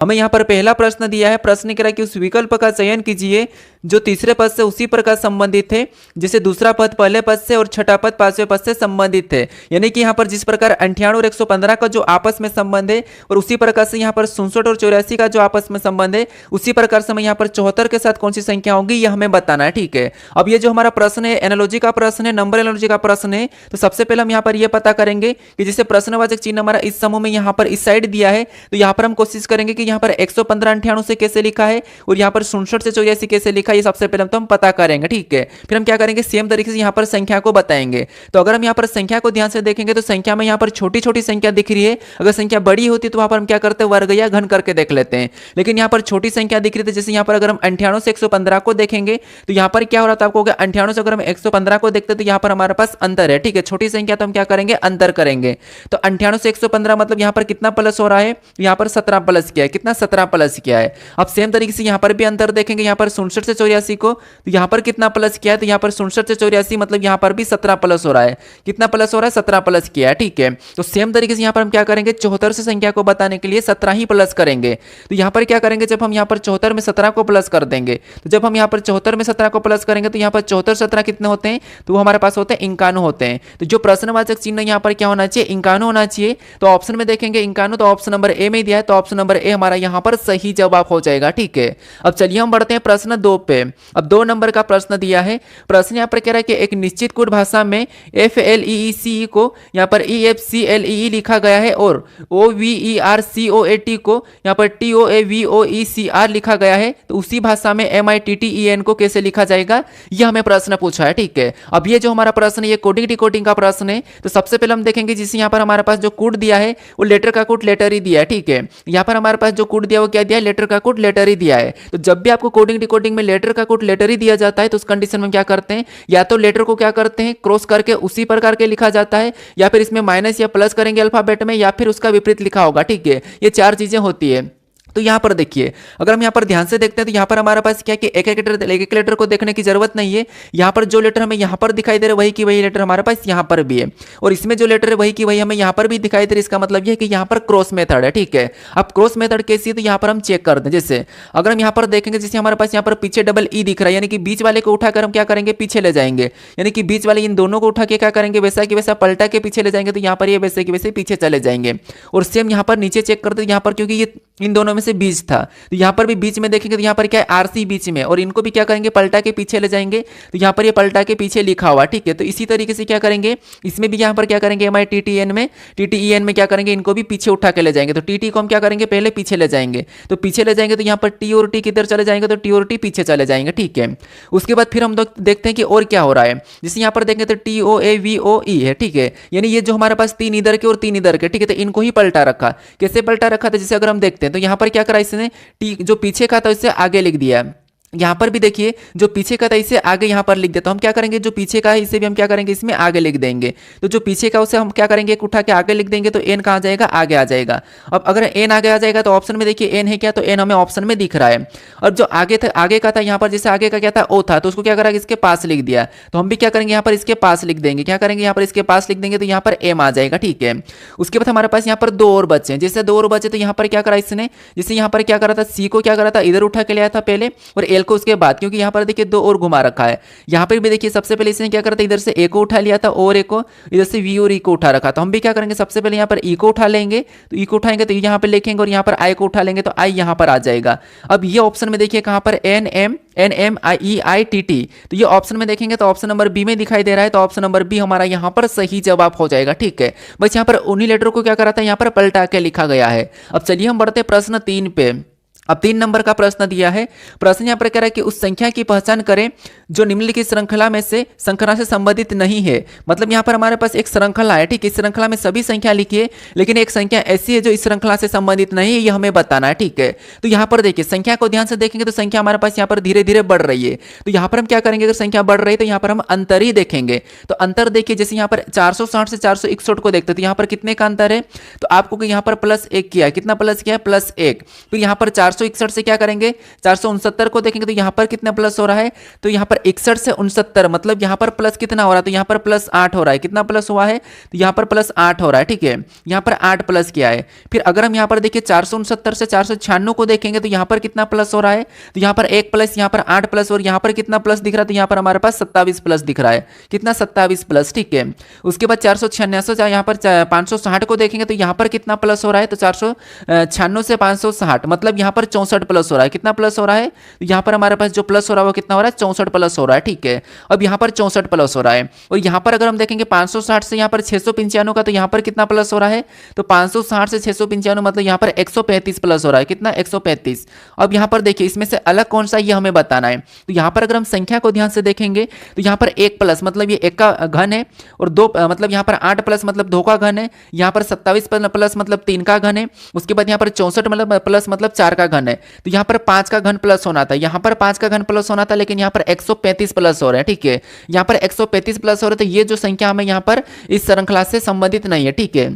हमें यहाँ पर पहला प्रश्न दिया है, प्रश्न कह रहा है कि उस विकल्प का चयन कीजिए जो तीसरे पद से उसी प्रकार संबंधित है जैसे दूसरा पद पहले पद से और छठा पद पांचवें पद से संबंधित है। यानी कि यहाँ पर जिस प्रकार 98 और 115 का जो आपस में संबंध है और उसी प्रकार से यहाँ पर 67 और 84 का जो आपस में संबंध है उसी प्रकार से हमें यहाँ पर 74 के साथ कौन सी संख्या होगी यह हमें बताना है। ठीक है, अब ये जो हमारा प्रश्न है एनालॉजी का प्रश्न है, नंबर एनालॉजी का प्रश्न है, तो सबसे पहले हम यहाँ पर यह पता करेंगे कि जैसे प्रश्नवाचक चिन्ह हमारा इस समूह में यहाँ पर इस साइड दिया है, तो यहाँ पर हम कोशिश करेंगे कि यहाँ पर 115 98 से कैसे लिखा है और यहाँ पर 67 से 84 कैसे लिखा है, ये सबसे पहले तो हम पता करेंगे। ठीक है, फिर हम क्या करेंगे सेम तरीके से यहाँ पर संख्या को बताएंगे। तो अगर हम यहाँ पर संख्या को ध्यान से देखेंगे तो संख्या में यहाँ पर छोटी छोटी संख्या दिख रही है, अगर संख्या बड़ी होती तो वहां पर हम क्या करते हैं वर्ग या घन करके देख लेते हैं, लेकिन यहाँ पर छोटी संख्या दिख रही थी। जैसे यहाँ पर अगर हम 98 से 115 को देखेंगे तो यहाँ पर क्या हो रहा था आपको, 98 से अगर हम 115 को देखते तो यहाँ पर हमारे पास अंतर है। ठीक है, छोटी संख्या तो हम क्या करेंगे अंतर करेंगे। तो 98 से 115 मतलब यहाँ पर कितना प्लस हो रहा है, यहाँ पर 17 प्लस किया है, कितना 17 प्लस किया है। अब सेम तरीके से यहाँ पर भी अंतर देखेंगे, यहाँ पर 67 से 84 को, तो यहाँ पर कितना प्लस किया है, तो यहाँ पर 67 से 84 मतलब यहाँ पर भी 17 प्लस हो रहा है, कितना प्लस हो रहा है 17 प्लस किया है। ठीक है, तो सेम तरीके से यहाँ पर हम क्या करेंगे 74 से संख्या को बताने के लिए 17 ही प्लस करेंगे। तो यहाँ पर क्या करेंगे जब हम यहाँ पर 74 में 17 को प्लस कर देंगे, तो जब हम यहाँ पर 74 में 17 को प्लस करेंगे तो यहाँ पर 74 17 कितने होते हैं, तो वो हमारे पास होते हैं 51 होते हैं। तो जो प्रश्नवाचक चिन्ह यहाँ पर क्या होना चाहिए 51 होना चाहिए। तो ऑप्शन में देखेंगे 51, तो ऑप्शन नंबर ए में दिया है, तो ऑप्शन नंबर ए हमारा यहाँ पर सही जवाब हो जाएगा। ठीक है, अब चलिए हम बढ़ते हैं प्रश्न 2 पे। अब 2 नंबर का प्रश्न दिया है, प्रश्न यहाँ पर कह रहा है कि एक निश्चित कोड भाषा में FLEECE को यहाँ पर EFCLEE लिखा गया है और OVERCOAT को यहाँ पर TOAVOECR लिखा गया है, तो उसी भाषा में MITTEN को कैसे लिखा जाएगा, यह हमें प्रश्न पूछा है। ठीक है, अब ये जो हमारा प्रश्न है ये कोडिंग डिकोडिंग का प्रश्न है। तो सबसे पहले हम देखेंगे जिसे यहाँ पर हमारे पास जो कोड दिया है वो लेटर का कोड लेटर ही दिया है। ठीक है, यहाँ पर हमारे पास जो कोड दिया वो क्या दिया है, लेटर का कोड लेटर ही दिया है। तो जब भी आपको कोडिंग डिकोडिंग में लेटर का कोड लेटर ही दिया जाता है तो उस कंडीशन में क्या करते हैं, या तो लेटर को क्या करते हैं क्रॉस करके उसी प्रकार के लिखा जाता है, या फिर इसमें माइनस या प्लस करेंगे अल्फाबेट में, या फिर उसका विपरीत लिखा होगा। ठीक है, ये 4 चीजें होती है। तो यहाँ पर देखिए अगर हम यहाँ पर ध्यान से देखते हैं तो यहाँ पर हमारे पास क्या कि एक एक लेटर को देखने की जरूरत नहीं है। यहाँ पर जो लेटर हमें यहाँ पर दिखाई दे रहा है वही की वही लेटर हमारे पास यहाँ पर भी है, और इसमें जो लेटर है वही की वही हमें यहाँ पर भी दिखाई दे रही है। इसका मतलब यह है कि यहाँ पर क्रॉस मेथड है। ठीक है, अब क्रॉस मेथड कैसी है तो यहाँ पर हम चेक कर दें। जैसे अगर हम यहाँ पर देखेंगे जैसे हमारे पास यहाँ पर पीछे डबल ई दिख रहा है, यानी कि बीच वाले को उठाकर हम क्या करेंगे पीछे ले जाएंगे, यानी कि बीच वाले इन दोनों को उठा के क्या करेंगे वैसा कि वैसा पलटा के पीछे ले जाएंगे, तो यहाँ पर ये वैसे कि वैसे पीछे चले जाएंगे। और सेम यहाँ पर नीचे चेक करते यहाँ पर क्योंकि ये इन दोनों में से बीच था तो यहाँ पर भी बीच में देखेंगे तो यहाँ पर क्या है आरसी बीच में, और इनको भी क्या करेंगे पलटा के पीछे ले जाएंगे, तो यहाँ पर ये पलटा के पीछे लिखा हुआ। ठीक है, तो इसी तरीके से क्या करेंगे इसमें भी यहाँ पर क्या करेंगे MITTEN में क्या करेंगे इनको भी पीछे उठा के ले जाएंगे। तो TT को हम क्या करेंगे पहले पीछे ले जाएंगे, तो पीछे ले जाएंगे तो यहाँ पर T और T किधर चले जाएंगे, तो T और T पीछे चले जाएंगे। ठीक है, उसके बाद फिर हम देखते हैं कि और क्या हो रहा है। जैसे यहाँ पर देखेंगे तो TOAVOE है। ठीक है, यानी ये जो हमारे पास 3 इधर के और 3 इधर के, ठीक है, तो इनको ही पलटा रखा। कैसे पलटा रखा था, जैसे अगर हम देखते हैं तो यहाँ पर क्या करा इसने टी जो पीछे का था इससे आगे लिख दिया। यहाँ पर भी देखिए जो पीछे का था इसे आगे यहाँ पर लिख देता हूँ। हम क्या करेंगे जो पीछे का है इसे भी हम क्या करेंगे इसमें आगे लिख देंगे। तो जो पीछे का उसे हम क्या करेंगे एक उठा के आगे लिख देंगे, तो एन कहाँ जाएगा आगे आ जाएगा। अब अगर एन आगे आ जाएगा तो ऑप्शन में देखिए एन है क्या, तो एन हमें ऑप्शन में दिख रहा है। और जो आगे था आगे का था यहाँ पर जैसे आगे का क्या था ओ था, तो उसको क्या करा इसके पास लिख दिया। तो हम भी क्या करेंगे यहाँ पर इसके पास लिख देंगे, क्या करेंगे यहाँ पर इसके पास लिख देंगे, तो यहाँ पर एम आ जाएगा। ठीक है, उसके बाद हमारे पास यहाँ पर 2 और बचे हैं। जैसे 2 और बचे तो यहाँ पर क्या करा इसने, जैसे यहाँ पर क्या करा था सी को क्या करा था इधर उठा के लिया था पहले, और एल को उसके बाद, क्योंकि यहाँ पर देखिए 2 और घुमा रखा है। यहाँ पर भी देखिए सबसे पहले इसने क्या करा था इधर से ए को उठा लिया था और ए को, इधर से वी और ई को उठा रखा। तो हम भी क्या करेंगे सबसे पहले यहाँ पर ई को उठा लेंगे, तो ई को उठाएंगे तो यहाँ पर लिखेंगे, और यहाँ पर आई को उठा लेंगे तो आई यहाँ पर आ जाएगा। अब ये ऑप्शन में देखिए कहाँ पर NMEITT, तो ये ऑप्शन में देखेंगे तो ऑप्शन नंबर बी में दिखाई दे रहा है, तो ऑप्शन नंबर बी हमारा यहाँ पर सही जवाब हो जाएगा। ठीक है, बस यहाँ पर उन्हीं लेटर को क्या करा था यहाँ पर पलटा के लिखा गया है। अब चलिए हम बढ़ते प्रश्न 3 पे। अब 3 नंबर का प्रश्न दिया है, प्रश्न यहाँ पर कह रहा है कि उस संख्या की पहचान करें जो निम्नलिखित श्रृंखला में से श्रृंखला से संबंधित नहीं है। मतलब यहाँ पर हमारे पास एक श्रृंखला है, ठीक है, इस श्रृंखला में सभी संख्या लिखिए, लेकिन एक संख्या ऐसी है जो इस श्रृंखला से संबंधित नहीं है, ये हमें बताना है। ठीक है, तो यहाँ पर देखिए संख्या को ध्यान से देखेंगे तो संख्या हमारे पास यहाँ पर धीरे धीरे बढ़ रही है। तो यहाँ पर हम क्या करेंगे, अगर संख्या बढ़ रही है तो यहाँ पर हम अंतर ही देखेंगे। तो अंतर देखिए जैसे यहाँ पर 460 से 461 को देखते हैं तो यहाँ पर कितने का अंतर है, तो आपको यहाँ पर +1 किया है, कितना प्लस किया है +1। फिर यहाँ पर 400 461 से क्या करेंगे, 469 को देखेंगे तो यहाँ पर कितना प्लस हो रहा है, तो यहाँ पर 61 से 69 मतलब यहाँ पर प्लस कितना हो रहा है, तो यहाँ पर प्लस 8 हो रहा है। कितना प्लस हुआ है, तो यहाँ पर प्लस 8 हो रहा है। ठीक है, यहाँ पर 8 प्लस किया है। फिर अगर हम यहाँ पर देखिए 469 से 496 को देखेंगे तो यहाँ पर कितना प्लस हो रहा है, तो यहाँ पर 1 प्लस, यहाँ पर 8 प्लस और यहाँ पर कितना प्लस दिख रहा है, तो यहाँ पर हमारे पास 27 प्लस दिख रहा है। कितना, 27 प्लस। ठीक है, उसके बाद 496 यहाँ पर 560 को देखेंगे तो यहाँ पर कितना प्लस हो रहा है, तो 496 से 560 मतलब यहाँ पर 64 प्लस हो रहा है। कितना प्लस हो रहा है, तो यहाँ पर हमारे पास जो प्लस हो रहा है वो कितना हो रहा है, 64 प्लस हो रहा है। ठीक है, अब यहाँ पर 64 प्लस हो रहा है। और यहाँ पर अगर हम देखेंगे 560 से यहाँ पर 695 का, तो यहाँ पर कितना प्लस हो रहा है, तो 560 से 695 मतलब यहाँ पर 135 प्लस हो रहा है। कितना, 135। अब यहाँ पर देखिए इसमें से अलग कौन सा ये हमें बताना है। तो यहाँ पर अगर हम संख्या को ध्यान से देखेंगे तो यहाँ पर 1 प्लस मतलब ये 1 का घन है, और 2 मतलब यहाँ पर 8 प्लस मतलब 2 का घन है, यहाँ पर 27 प्लस मतलब 3 का घन है, उसके बाद यहाँ पर 64 मतलब प्लस मतलब 4 का घन है। तो यहाँ पर 5 का घन प्लस होना था, यहाँ पर 5 का घन प्लस होना था, लेकिन यहाँ पर 135 प्लस हो रहे हैं। ठीक है, यहाँ पर 135 प्लस हो रहे, तो ये जो संख्या हमें यहाँ पर इस श्रृंखला से संबंधित नहीं है। ठीक है,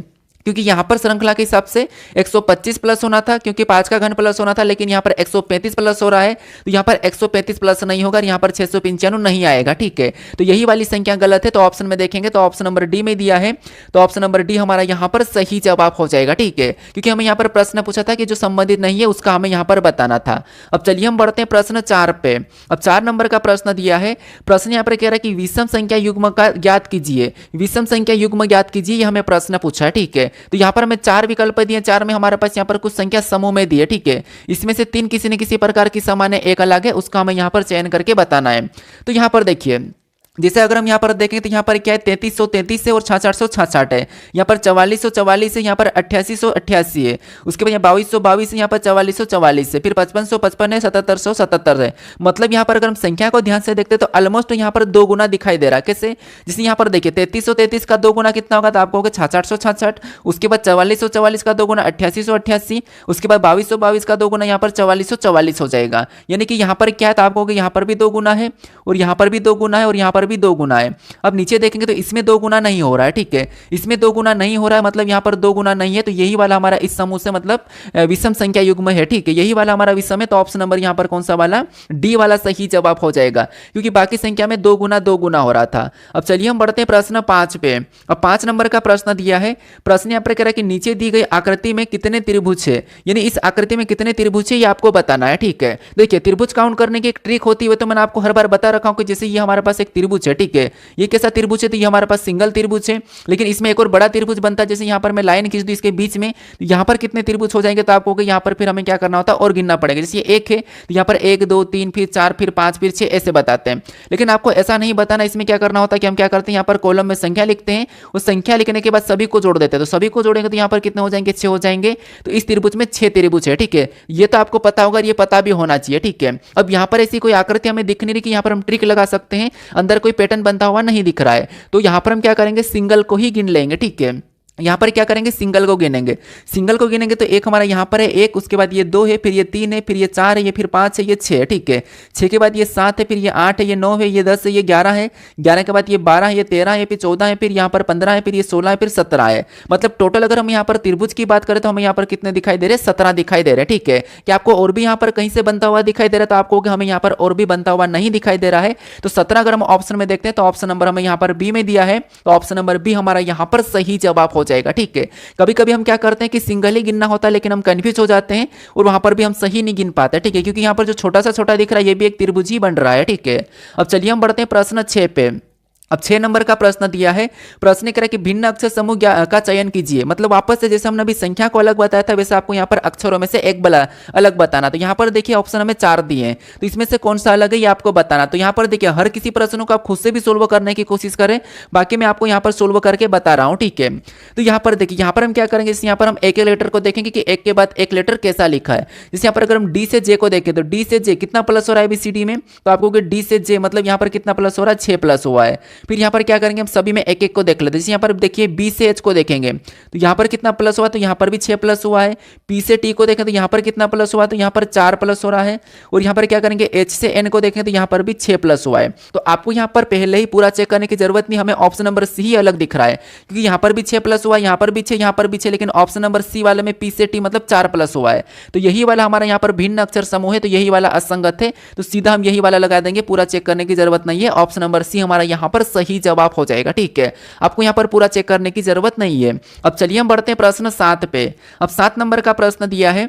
क्योंकि यहाँ पर श्रृंखला के हिसाब से 125 प्लस होना था, क्योंकि 5 का घन प्लस होना था, लेकिन यहाँ पर 135 प्लस हो रहा है, तो यहाँ पर 135 प्लस नहीं होगा, यहाँ पर 695 नहीं आएगा। ठीक है, तो यही वाली संख्या गलत है। तो ऑप्शन में देखेंगे तो ऑप्शन नंबर डी में दिया है, तो ऑप्शन नंबर डी हमारा यहाँ पर सही जवाब हो जाएगा। ठीक है, क्योंकि हमें यहाँ पर प्रश्न पूछा था कि जो संबंधित नहीं है उसका हमें यहाँ पर बताना था। अब चलिए हम बढ़ते हैं प्रश्न 4 पे। अब 4 नंबर का प्रश्न दिया है। प्रश्न यहाँ पर कह रहा है कि विषम संख्या युग्म का ज्ञात कीजिए, विषम संख्या युग्म ज्ञात कीजिए, ये हमें प्रश्न पूछा है। ठीक है, तो यहाँ पर हमें 4 विकल्प दिए, 4 में हमारे पास यहाँ पर कुछ संख्या समूह में दी है। ठीक है, इसमें से 3 किसी न किसी प्रकार की समान है, 1 अलग है, उसका हमें यहाँ पर चयन करके बताना है। तो यहाँ पर देखिए जैसे अगर हम यहाँ पर देखें तो यहाँ पर क्या है, 3333 है और 6666 है, यहाँ पर 4444 है, यहाँ पर 8888 है, उसके बाद यहाँ 2222 है, यहाँ पर 4444 है, फिर 5555 है, 7777 है। मतलब यहाँ पर अगर हम संख्या को ध्यान से देखते हैं तो ऑलमोस्ट यहाँ पर 2 गुना दिखाई दे रहा है। कैसे, जैसे यहाँ पर देखिए 3333 का 2 गुना कितना होगा, तो आपको होगा 6666, उसके बाद 4444 का 2 गुना 8888, उसके बाद 2222 का 2 गुना यहाँ पर 4444 हो जाएगा। यानी कि यहाँ पर क्या है, तो आपको यहाँ पर भी 2 गुना है और यहाँ पर भी 2 गुना है और यहाँ पर भी 2 गुना है। अब नीचे देखेंगे तो इसमें 2 गुना नहीं हो रहा है। ठीक है, इसमें 2 गुना नहीं हो रहा है, मतलब यहाँ पर 2 गुना नहीं है, तो यही वाला हमारा इस समूह से मतलब विषम संख्या युग्म है। ठीक है, यही वाला हमारा विषम है, तो ऑप्शन नंबर यहाँ पर कौन सा वाला, डी वाला सही जवाब हो जाएगा, क्योंकि बाकी संख्या में 2 गुना हो रहा था। अब चलिए हम बढ़ते हैं प्रश्न 5 पे। अब 5 नंबर का प्रश्न दिया है। प्रश्न यहाँ पर कह रहा है कि नीचे दी गई आकृति में कितने त्रिभुज है, यानी इस आकृति में कितने त्रिभुज है ये आपको बताना है। ठीक है, देखिए त्रिभुज काउंट करने की एक ट्रिक होती है, तो मैंने आपको हर बार बता रखा हूं कि जैसे ये हमारे पास एक त्रिभुज है। ठीक है, ये कैसा त्रिभुज है, तो ये हमारे पास सिंगल त्रिभुज है, लेकिन इसमें एक और बड़ा त्रिभुज बनता है। जैसे यहाँ पर मैं लाइन खींच दूं इसके बीच में, तो यहाँ पर कितने त्रिभुज हो जाएंगे, तो आपको यहाँ पर फिर हमें क्या करना होता है, और गिनना पड़ेगा। जैसे ये 1 है तो यहाँ पर 1 2 3 फिर 4 फिर 5 फिर 6 ऐसे बताते हैं, लेकिन आपको ऐसा नहीं बताना। इसमें क्या करना होता है कि हम क्या करते हैं, यहाँ पर कॉलम में संख्या लिखते हैं, उस संख्या लिखने के बाद सभी को जोड़ देते हैं, तो सभी को जोड़ेंगे तो यहाँ पर कितने हो जाएंगे, 6 हो जाएंगे। तो इस त्रिभुज में 6 त्रिभुज है। ठीक है, ये तो आपको पता होगा, ये पता भी होना चाहिए। ठीक है, अब यहाँ पर ऐसी कोई आकृति हमें दिख नहीं रही कि यहाँ पर हम ट्रिक लगा सकते हैं, अंदर कोई पैटर्न बनता हुआ नहीं दिख रहा है, तो यहाँ पर हम क्या करेंगे, सिंगल को ही गिन लेंगे। ठीक है, यहाँ पर क्या करेंगे, सिंगल को गिनेंगे। सिंगल को गिनेंगे तो एक हमारा यहाँ पर है 1, उसके बाद ये 2 है, फिर ये 3 है, फिर ये 4 है, ये फिर 5 है, ये 6 है। ठीक है, 6 के बाद ये 7 है, फिर ये 8 है, ये 9 है, ये 10 है, ये 11 है, 11 के बाद ये 12 है, ये 13 है, फिर 14 है, फिर यहाँ पर 15 है, फिर ये 16 है, फिर 17 है। मतलब टोटल अगर हम यहाँ पर त्रिभुज की बात करें तो हमें यहाँ पर कितने दिखाई दे रहे हैं, 17 दिखाई दे रहे हैं। ठीक है, कि आपको और भी यहाँ पर कहीं से बनता हुआ दिखाई दे रहा है, तो आपको हमें यहाँ पर और भी बनता हुआ नहीं दिखाई दे रहा है। तो 17 अगर हम ऑप्शन में देखते हैं तो ऑप्शन नंबर हमें यहाँ पर बी में दिया है, तो ऑप्शन नंबर बी हमारा यहाँ पर सही जवाब हो जाएगा। ठीक है, कभी कभी हम क्या करते हैं कि सिंगल ही गिनना होता है, लेकिन हम कंफ्यूज हो जाते हैं और वहां पर भी हम सही नहीं गिन पाते। ठीक है, क्योंकि यहाँ पर जो छोटा सा छोटा दिख रहा है ये भी एक त्रिभुज ही बन रहा है। ठीक है, अब चलिए हम बढ़ते हैं प्रश्न 6 पे। अब 6 नंबर का प्रश्न दिया है। प्रश्न कह रहा है कि भिन्न अक्षर समूह का चयन कीजिए। मतलब वापस से जैसे हमने अभी संख्या को अलग बताया था वैसे आपको यहाँ पर अक्षरों में से एक अलग बताना। तो यहाँ पर देखिए ऑप्शन हमें 4 दिए हैं, तो इसमें से कौन सा अलग है ये आपको बताना। तो यहाँ पर देखिए हर किसी प्रश्नों को आप खुद से भी सोल्व करने की कोशिश करें, बाकी मैं आपको यहाँ पर सोल्व करके बता रहा हूँ। ठीक है, तो यहाँ पर देखिए यहाँ पर हम क्या करेंगे, यहाँ पर हम एक लेटर को देखेंगे कि एक के बाद एक लेटर कैसा लिखा है। जैसे यहाँ पर अगर हम डी से जे को देखें तो डी से जे कितना प्लस हो रहा है ABCD में, तो आपको डी से जे मतलब यहाँ पर कितना प्लस हो रहा है, 6 प्लस हुआ है। फिर यहाँ पर क्या करेंगे, हम सभी में एक एक को देख लेते हैं। जैसे यहाँ पर देखिए बी से एच को देखेंगे तो यहाँ पर कितना प्लस हुआ, तो यहाँ पर भी 6 प्लस हुआ है। पी से टी को देखें तो यहाँ पर कितना प्लस हुआ, तो यहाँ पर 4 प्लस हो रहा है। और यहाँ पर क्या करेंगे, एच से एन को देखें तो यहाँ पर भी 6 प्लस हुआ है। तो आपको यहाँ पर पहले ही पूरा चेक करने की जरूरत नहीं, हमें ऑप्शन नंबर सी ही अलग दिख रहा है, क्योंकि यहाँ पर भी 6 प्लस हुआ, यहाँ पर भी 6, यहाँ पर भी 6, लेकिन ऑप्शन नंबर सी वाले में पी से टी मतलब 4 प्लस हुआ है। तो यही वाला हमारा यहाँ पर भिन्न अक्षर समूह है, तो यही वाला असंगत है, तो सीधा हम यही वाला लगा देंगे, पूरा चेक करने की जरूरत नहीं है। ऑप्शन नंबर सी हमारा यहाँ पर सही जवाब हो जाएगा। ठीक है, आपको यहाँ पर पूरा चेक करने की जरूरत नहीं है। अब चलिए हम बढ़ते हैं प्रश्न 7 पे। अब 7 नंबर का प्रश्न दिया है।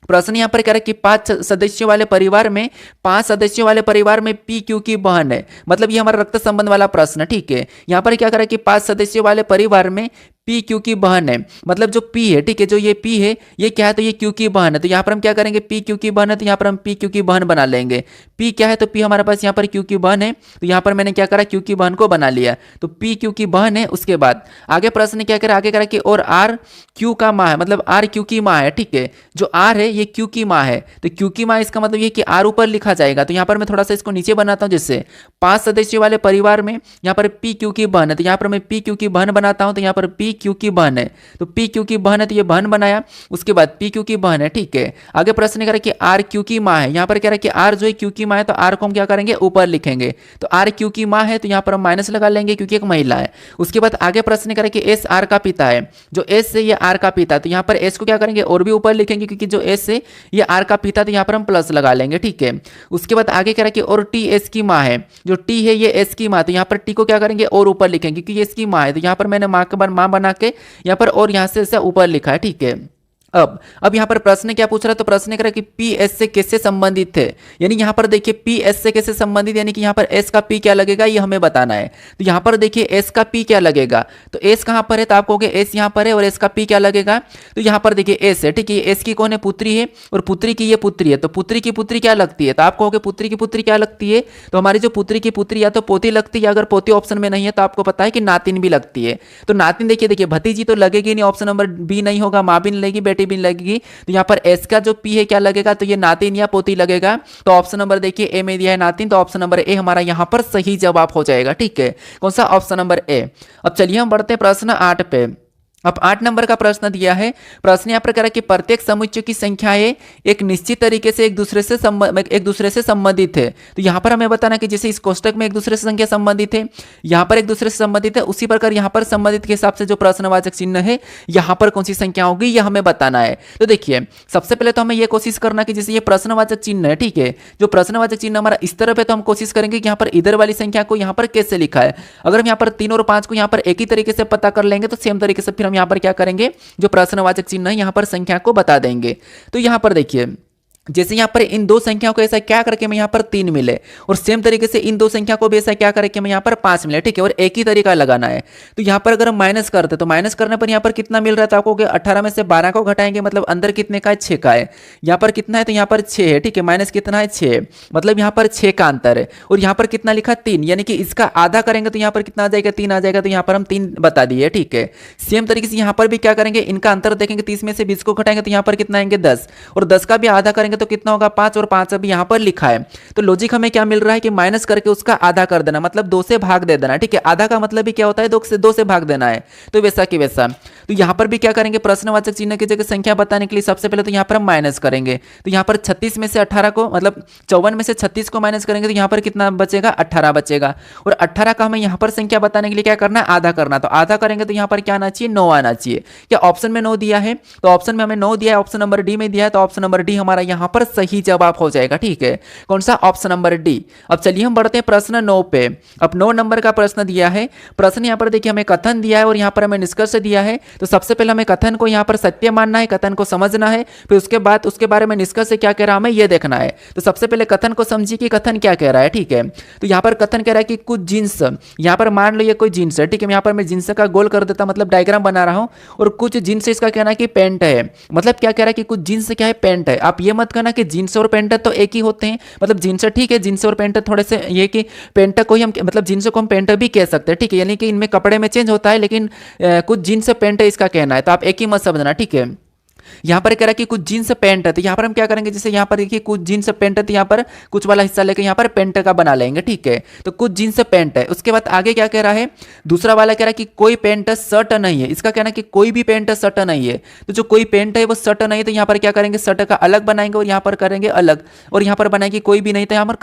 प्रश्न यहाँ पर कह रहा है कि 5 सदस्यों वाले परिवार में 5 सदस्यों वाले परिवार में पी क्यू की बहन है, मतलब ये हमारा रक्त संबंध वाला प्रश्न। ठीक है, यहाँ पर क्या कह रहा है कि 5 सदस्यों वाले परिवार में पी क्यू की बहन है, मतलब जो पी है, ठीक है, जो ये पी है ये क्या है, तो ये क्यू की बहन है। तो यहाँ पर हम क्या करेंगे, पी क्यू की बहन है तो यहाँ पर हम पी क्यू की बहन बना लेंगे। पी क्या है, तो पी हमारे पास यहाँ पर क्यू की बहन है, तो यहाँ पर मैंने क्या करा, क्यू की बहन को बना लिया, तो पी क्यू की बहन है। उसके बाद आगे प्रश्न क्या करा, आगे करा कि और आर क्यू का माँ है, मतलब आर क्यू की माँ है। ठीक है, जो आर है ये क्यू की माँ है, तो क्यू की माँ इसका मतलब ये कि आर ऊपर लिखा जाएगा। तो यहाँ पर मैं थोड़ा सा इसको नीचे बनाता हूँ, जिससे 5 सदस्यों वाले परिवार में यहाँ पर पी क्यू की बहन है, तो यहाँ पर मैं पी क्यू की बहन बनाता हूँ, तो यहाँ पर पी क्यू की बहन है, तो पी क्यू की बहन है, तो ये बहन बनाया। उसके बाद पी क्यू की बहन है। ठीक है, आगे प्रश्न कह रहा है कि आर क्यू की माँ है, यहाँ पर कह रहा है कि आर जो है क्यू की माँ है, तो आर को हम क्या करेंगे, ऊपर लिखेंगे। तो आर क्यू की माँ है, तो यहाँ पर हम माइनस लगा लेंगे क्योंकि एक महिला है। उसके बाद आगे प्रश्न कह रहा है कि एस आर का पिता है, जो एस है ये आर का पिता, तो यहाँ पर एस को क्या करेंगे, और भी ऊपर लिखेंगे, क्योंकि जो एस है ये आर का पिता, तो यहाँ पर हम प्लस लगा लेंगे। ठीक है, उसके बाद आगे कह रहा है कि और टी एस की माँ है, जो टी है ये एस की माँ, तो यहाँ पर टी को क्या करेंगे, और ऊपर लिखेंगे, क्योंकि ये इसकी माँ है, तो यहाँ पर मैंने माँ के बाद माँ बना के यहाँ पर और यहाँ से ऊपर लिखा है। ठीक है, अब यहाँ पर प्रश्न क्या पूछ रहा है, तो प्रश्न कह रहा है कि पी एस से कैसे संबंधित है, यानी यहाँ पर देखिए पी एस से कैसे संबंधित, यानी कि यहाँ पर एस का पी क्या लगेगा ये हमें बताना है। तो यहाँ पर देखिए एस का पी क्या लगेगा, तो एस कहाँ पर है, तो आप कहोगे एस यहाँ पर है, और एस का पी क्या लगेगा, तो यहाँ पर देखिए एस है। ठीक है, एस की कौन है, पुत्री है, और पुत्री की ये पुत्री है, तो पुत्री की पुत्री क्या लगती है, तो आप कहोगे पुत्री की पुत्री क्या लगती है, तो हमारी जो पुत्री की पुत्री या तो पोती लगती है, अगर पोती ऑप्शन में नहीं है तो आपको पता है कि नातिन भी लगती है। तो नातिन देखिए भतीजी तो लगेगी नहीं, ऑप्शन नंबर बी नहीं होगा, माँ भी नहीं लगेगी, बेटी भी नहीं लगेगी, तो यहाँ पर एस का जो पी है क्या लगेगा, तो ये नातिन या पोती लगेगा। तो ऑप्शन नंबर देखिए ए में दिया है नातिन, तो ऑप्शन नंबर ए हमारा यहाँ पर सही जवाब हो जाएगा। ठीक है, कौन सा, ऑप्शन नंबर ए। अब चलिए हम बढ़ते हैं प्रश्न 8 पे। अब 8 नंबर का प्रश्न दिया है। प्रश्न यहाँ पर कह रहा है कि प्रत्येक समुच्चय की संख्याएं एक निश्चित तरीके से एक दूसरे से संबंधित है। तो यहाँ पर हमें बताना कि जैसे इस कोष्टक में एक दूसरे से संख्या संबंधित है, यहाँ पर एक दूसरे से संबंधित है, उसी प्रकार यहाँ पर संबंधित के हिसाब से जो प्रश्नवाचक चिन्ह है यहाँ पर कौन सी संख्या होगी यह हमें बताना है। तो देखिए सबसे पहले तो हमें यह कोशिश करना कि जैसे ये प्रश्नवाचक चिन्ह है, ठीक है, जो प्रश्नवाचक चिन्ह हमारा इस तरफ है, तो हम कोशिश करेंगे कि यहाँ पर इधर वाली संख्या को यहाँ पर कैसे लिखा है। अगर हम यहाँ पर 3 और 5 को यहाँ पर एक ही तरीके से पता कर लेंगे तो सेम तरीके से फिर यहाँ पर क्या करेंगे, जो प्रश्नवाचक चिन्ह है यहाँ पर संख्या को बता देंगे। तो यहाँ पर देखिए जैसे यहाँ पर इन दो संख्याओं को ऐसा क्या करके मैं यहाँ पर 3 मिले, और सेम तरीके से इन दो संख्या को भी ऐसा क्या करके मैं यहाँ पर 5 मिले, ठीक है, और एक ही तरीका लगाना है। तो यहाँ पर अगर हम माइनस करते तो माइनस करने पर यहाँ पर कितना मिल रहा है, तो आपको 18 में से 12 को घटाएंगे, मतलब अंदर कितने का है, 6 का है। यहाँ पर कितना है, तो यहाँ पर 6 है, ठीक है, माइनस कितना है, 6, मतलब यहाँ पर 6 का अंतर है। और यहाँ पर कितना लिखा, 3, यानी कि इसका आधा करेंगे तो यहाँ पर कितना आ जाएगा, 3 आ जाएगा। तो यहाँ पर हम 3 बता दिए, ठीक है। सेम तरीके से यहाँ पर भी क्या करेंगे, इनका अंतर देखेंगे, 30 में से 20 को घटाएंगे तो यहाँ पर कितना आएंगे, 10, और 10 का भी आधा करेंगे तो कितना होगा, 5, और 5 अभी यहाँ पर लिखा है। तो लॉजिक हमें क्या मिल रहा है कि माइनस करके उसका आधा कर देना, मतलब 2 से भाग दे देना, ठीक है। आधा का मतलब भी क्या होता है, 2 से भाग देना है, तो वैसा कि वैसा। तो यहाँ पर भी क्या करेंगे, प्रश्नवाचक चिन्ह की जगह संख्या बताने के लिए सबसे पहले तो यहाँ पर हम माइनस करेंगे। तो यहाँ पर 36 में से 18 को, मतलब 54 में से 36 को माइनस करेंगे तो यहाँ पर कितना बचेगा, 18 बचेगा। और 18 का हमें यहाँ पर संख्या बताने के लिए क्या करना है, आधा करना। तो आधा करेंगे तो यहाँ पर क्या आना चाहिए, 9 आना चाहिए। क्या ऑप्शन में 9 दिया है, तो ऑप्शन में हमें 9 दिया है, ऑप्शन नंबर डी में दिया है, तो ऑप्शन नंबर डी हमारा यहाँ पर सही जवाब हो जाएगा, ठीक है। कौन सा, ऑप्शन नंबर डी। अब चलिए हम बढ़ते हैं प्रश्न 9 पे। अब 9 नंबर का प्रश्न दिया है। प्रश्न यहाँ पर देखिए हमें कथन दिया है और यहाँ पर हमें निष्कर्ष दिया है। तो सबसे पहले हमें कथन को यहाँ पर सत्य मानना है, कथन को समझना है, फिर उसके बाद उसके बारे में निष्कर्ष से क्या कह रहा है हमें ये देखना है। तो सबसे पहले कथन को समझिए कि कथन क्या कह रहा है, ठीक है। तो यहाँ पर कथन कह रहा है कि कुछ जींस, यहाँ पर मान लो ये कोई जींस है, ठीक है, यहाँ पर मैं जींस का गोल कर देता, मतलब डायग्राम बना रहा हूँ, और कुछ जींस इसका कहना है कि पैंट है। मतलब क्या कह रहा है कि कुछ जींस क्या है, पैंट है। आप ये मत कहना कि जींस और पैंट तो एक ही होते हैं, मतलब जींस ठीक है, जींस और पैंट थोड़े से ये कि पैंट को ही हम मतलब जींस को हम पैंट भी कह सकते हैं, ठीक है, यानी कि इनमें कपड़े में चेंज होता है, लेकिन कुछ जींस पैंट है इसका कहना है। तो आप एक ही मत समझना, ठीक है। यहाँ पर कह रहा है कि कुछ जीन्स पैंट है, तो यहाँ पर हम क्या करेंगे, जैसे यहाँ पर देखिए कुछ जीन्स पैंट है, तो यहाँ पर कुछ वाला हिस्सा लेकर यहाँ पर पैंट का बना लेंगे, ठीक है। तो कुछ जीन्स पैंट है। उसके बाद आगे क्या कह रहा है, दूसरा वाला कह रहा है कि कोई पैंट शर्ट नहीं है। इसका कहना है कि कोई भी पैंट शर्ट नहीं है, तो जो कोई पैंट है वो शर्ट नहीं है, तो यहाँ पर क्या करेंगे, शर्ट का अलग बनाएंगे और यहाँ पर करेंगे अलग, और यहाँ पर बनाएंगे कोई भी नहीं, तो यहाँ पर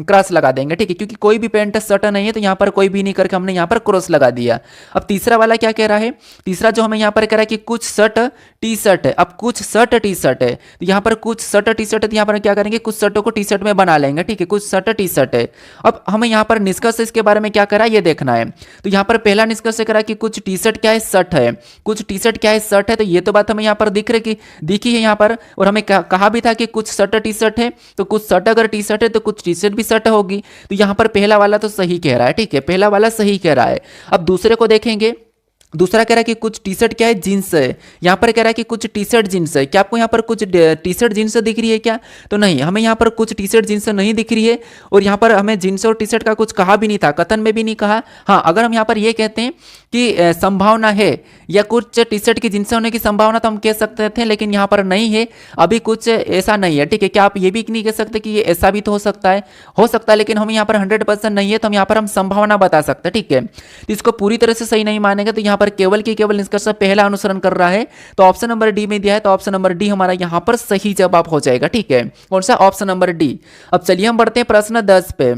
क्रॉस लगा देंगे, ठीक है। क्योंकि कोई भी पैंट शर्ट नहीं है, तो यहाँ पर कोई भी नहीं करके हमने यहाँ पर क्रॉस लगा दिया। अब तीसरा वाला क्या कह रहा है, तीसरा जो हमें यहाँ पर कह रहा है कि कुछ शर्ट टी शर्ट है। अब कुछ शर्ट टी शर्ट है, तो यहाँ पर कुछ शर्ट टी शर्ट है, तो यहाँ पर क्या करेंगे, कुछ शर्टों को टी शर्ट में बना लेंगे, ठीक है। कुछ शर्ट टी शर्ट है। अब हमें यहाँ पर निष्कर्ष इसके बारे में क्या करा ये देखना है। तो यहाँ पर पहला निष्कर्ष करा कि कुछ टी शर्ट क्या है, शर्ट है। कुछ टी शर्ट क्या है, शर्ट है। तो ये तो बात हमें यहाँ पर दिखी है यहाँ पर, और हमें कहा भी था कि कुछ शर्ट टी शर्ट है, तो कुछ शर्ट अगर टी शर्ट है तो कुछ टी शर्ट भी शर्ट होगी। तो यहाँ पर पहला वाला तो सही कह रहा है, ठीक है, पहला वाला सही कह रहा है। अब दूसरे को देखेंगे, दूसरा कह रहा है कि कुछ टी शर्ट क्या है, जीन्स है। यहाँ पर कह रहा है कि कुछ टी शर्ट जीन्स है। क्या आपको यहाँ पर कुछ टी शर्ट जीन्स दिख रही है क्या, तो नहीं, हमें यहाँ पर कुछ टी शर्ट जीन्स नहीं दिख रही है। और यहाँ पर हमें जीन्स और टी शर्ट का कुछ कहा भी नहीं था, कथन में भी नहीं कहा। हाँ, अगर हम यहाँ पर ये कहते हैं कि संभावना है या कुछ टी शर्ट की जीन्स होने की संभावना, तो हम कह सकते थे, लेकिन यहाँ पर नहीं है, अभी कुछ ऐसा नहीं है, ठीक है। क्या आप ये भी नहीं कह सकते कि ये ऐसा भी तो हो सकता है, लेकिन हम यहाँ पर 100% नहीं है, तो हम यहाँ पर हम संभावना बता सकते हैं, ठीक है। तो इसको पूरी तरह से सही नहीं मानेंगे, तो यहाँ पर केवल निष्कर्ष पहला अनुसरण कर रहा है, तो ऑप्शन नंबर डी में दिया है, तो ऑप्शन नंबर डी हमारा यहाँ पर सही जवाब हो जाएगा, ठीक है। कौन सा, ऑप्शन नंबर डी। अब चलिए हम बढ़ते हैं प्रश्न 10 पे।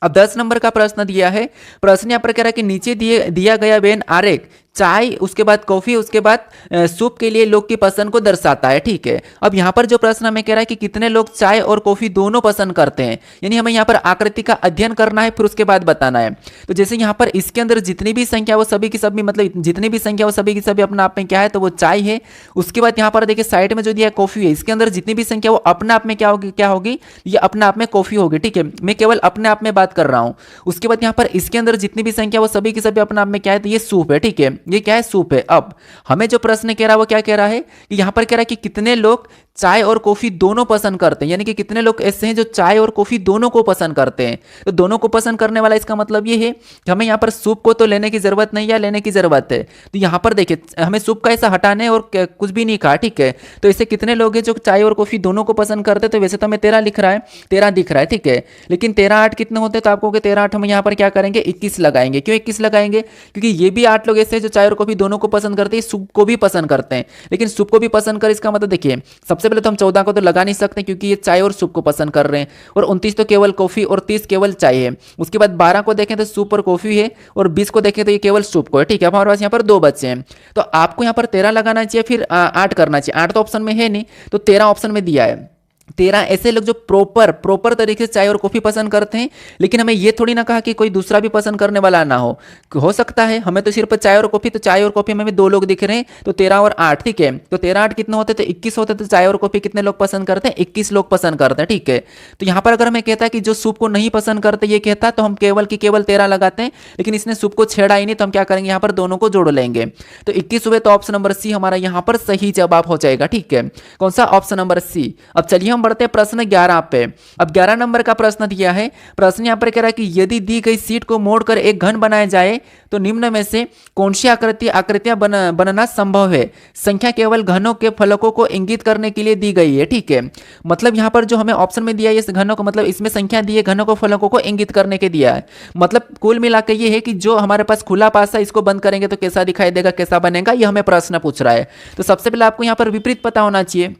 अब 10 नंबर का प्रश्न दिया है। प्रश्न यहाँ पर कह रहा है कि नीचे दिया गया वेन आरेख चाय, उसके बाद कॉफी, उसके बाद सूप के लिए लोग की पसंद को दर्शाता है, ठीक है। अब यहाँ पर जो प्रश्न हमें कह रहा है कि कितने लोग चाय और कॉफी दोनों पसंद करते हैं, यानी हमें यहाँ पर आकृति का अध्ययन करना है, फिर उसके बाद बताना है। तो जैसे यहाँ पर इसके अंदर जितनी भी संख्या वो सभी की सभी, मतलब जितनी भी संख्या वो सभी की सभी अपने आप में क्या है, तो वो चाय है। उसके बाद यहाँ पर देखिए साइड में जो दिया है कॉफी है, इसके अंदर जितनी भी संख्या वो अपने आप में क्या होगी, ये अपने आप में कॉफी होगी, ठीक है। मैं केवल अपने आप में बात कर रहा हूँ। उसके बाद यहाँ पर इसके अंदर जितनी भी संख्या वो सभी की सभी अपने आप में क्या है, तो ये सूप है, ठीक है। ये क्या है, सूप है। अब हमें जो प्रश्न कह रहा है वो क्या कह रहा है कि यहां पर कह रहा है कि कितने लोग चाय और कॉफी दोनों पसंद करते हैं, यानी कि कितने लोग ऐसे हैं जो चाय और कॉफी दोनों को पसंद करते हैं। तो दोनों को पसंद करने वाला इसका मतलब ये है कि हमें यहाँ पर सूप को तो लेने की जरूरत नहीं है, लेने की जरूरत है। तो यहाँ पर देखिए हमें सूप का ऐसा हटाने और कुछ भी नहीं कहा, ठीक है। तो ऐसे कितने लोग हैं जो चाय और कॉफी दोनों को पसंद करते हैं, तो वैसे तो हमें 13 लिख रहा है, 13 दिख रहा है, ठीक है। लेकिन 13 8 कितने होते हैं, तो आपको 13 8 हम यहाँ पर क्या करेंगे, 21 लगाएंगे। क्यों 21 लगाएंगे, क्योंकि ये भी 8 लोग ऐसे हैं जो चाय और कॉफी दोनों को पसंद करते हैं, सूप को भी पसंद करते हैं। लेकिन सूप को भी पसंद कर, इसका मतलब देखिए सबसे पहले तो हम 14 को तो लगा नहीं सकते, क्योंकि ये चाय और सूप को पसंद कर रहे हैं, और 29 तो केवल कॉफी और 30 केवल चाय है। उसके बाद 12 को देखें तो सूप और कॉफी है, और 20 को देखें तो ये केवल सूप को है, ठीक है। हमारे पास यहाँ पर 2 बच्चे हैं, तो आपको यहाँ पर 13 लगाना चाहिए, फिर 8 करना चाहिए। 8 तो ऑप्शन में है नहीं, तो 13 ऑप्शन में दिया है। 13 ऐसे लोग जो प्रॉपर तरीके से चाय और कॉफी पसंद करते हैं। लेकिन हमें ये थोड़ी ना कहा कि कोई दूसरा भी पसंद करने वाला ना हो सकता है। हमें तो सिर्फ चाय और कॉफी, तो चाय और कॉफी में 2 लोग दिख रहे हैं, तो 13 और 8, ठीक है। तो 13 8 कितने होते, तो 21 होते। तो चाय और कॉफी कितने लोग पसंद करते हैं, 21 लोग पसंद करते हैं, ठीक है। तो यहाँ पर अगर हमें कहता है कि जो सूप को नहीं पसंद करते, ये कहता, तो हम केवल 13 लगाते हैं। लेकिन इसने सूप को छेड़ा ही नहीं, तो हम क्या करेंगे, यहाँ पर दोनों को जोड़ लेंगे। तो 21 हुए, तो ऑप्शन नंबर सी हमारा यहाँ पर सही जवाब हो जाएगा, ठीक है। कौन सा, ऑप्शन नंबर सी। अब चलिए हम बढ़ते हैं प्रश्न 11 पे। अब 11 नंबर का प्रश्न दिया है। प्रश्न यहाँ पर कह रहा है कि यदि दी गई सीट को मोड़कर एक घन बनाया जाए, तो निम्न में से कौन सी आकृतियां बनना संभव है। संख्या केवल घनों के फलकों को इंगित करने के लिए दी गई है, ठीक है। मतलब यहाँ पर जो हमें ऑप्शन में दिया है इस घनों को, मतलब इसमें संख्या दी है, घनों को फलकों को इंगित करने के दिया है। मतलब कुल मिलाकर ये है कि जो हमारे पास खुला पास है, इसको बंद करेंगे तो कैसा दिखाई देगा, कैसा बनेगा, ये हमें प्रश्न पूछ रहा है। तो सबसे पहले आपको यहाँ पर विपरीत पता होना चाहिए।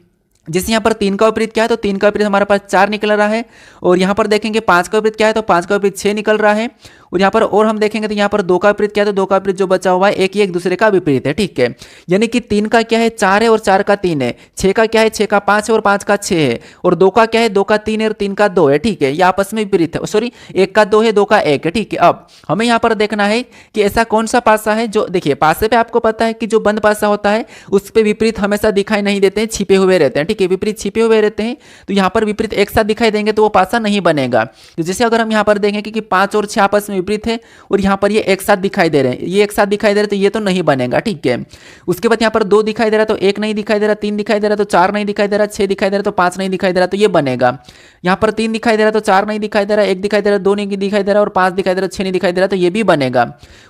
जैसे यहाँ पर 3 का विपरीत क्या है, तो 3 का विपरीत हमारे पास 4 निकल रहा है। और यहाँ पर देखेंगे 5 का विपरीत क्या है, तो 5 का विपरीत 6 निकल रहा है। और यहाँ पर और हम देखेंगे तो यहाँ पर 2 का विपरीत क्या है, तो 2 का विपरीत जो बचा हुआ है एक दूसरे का विपरीत है, ठीक है। यानी कि 3 का क्या है, 4 है और 4 का 3 है। 6 का क्या है, 6 का 5 है और 5 का 6 है। और 2 का क्या है, 2 का 3 है और 3 का 2 है, ठीक है। ये आपस में विपरीत है, सॉरी 1 का 2 है, 2 का 1 है, ठीक है। अब हमें यहाँ पर देखना है कि ऐसा कौन सा पासा है जो, देखिए पासे पे आपको पता है कि जो बंद पासा होता है उस पर विपरीत हमेशा दिखाई नहीं देते हैं, छिपे हुए रहते हैं, ठीक है। ठीक है, विपरीत छिपे हुए रहते हैं, तो यहाँ पर विपरीत एक साथ दिखाई देंगे तो वो पासा नहीं बनेगा। तो जैसे अगर हम यहाँ पर देखें कि 5 और 6 आपस में विपरीत है और यहाँ पर ये एक साथ दिखाई दे रहे हैं, ये एक साथ दिखाई दे रहे हैं, तो ये तो नहीं बनेगा, ठीक है। उसके बाद यहाँ पर 2 दिखाई दे रहा है तो 1 नहीं दिखाई दे रहा, 3 दिखाई दे रहा तो 4 नहीं दिखाई दे रहा, 6 दिखाई दे रहा तो 5 नहीं दिखाई दे रहा, तो ये बनेगा। यहाँ पर 3 दिखाई दे रहा तो 4 नहीं दिखाई दे रहा, 1 दिखाई दे रहा, 2 नहीं दिखाई दे रहा और 5 दिखाई दे रहा, 6 नहीं दिखाई दे रहा, तो ये भी बनेगा।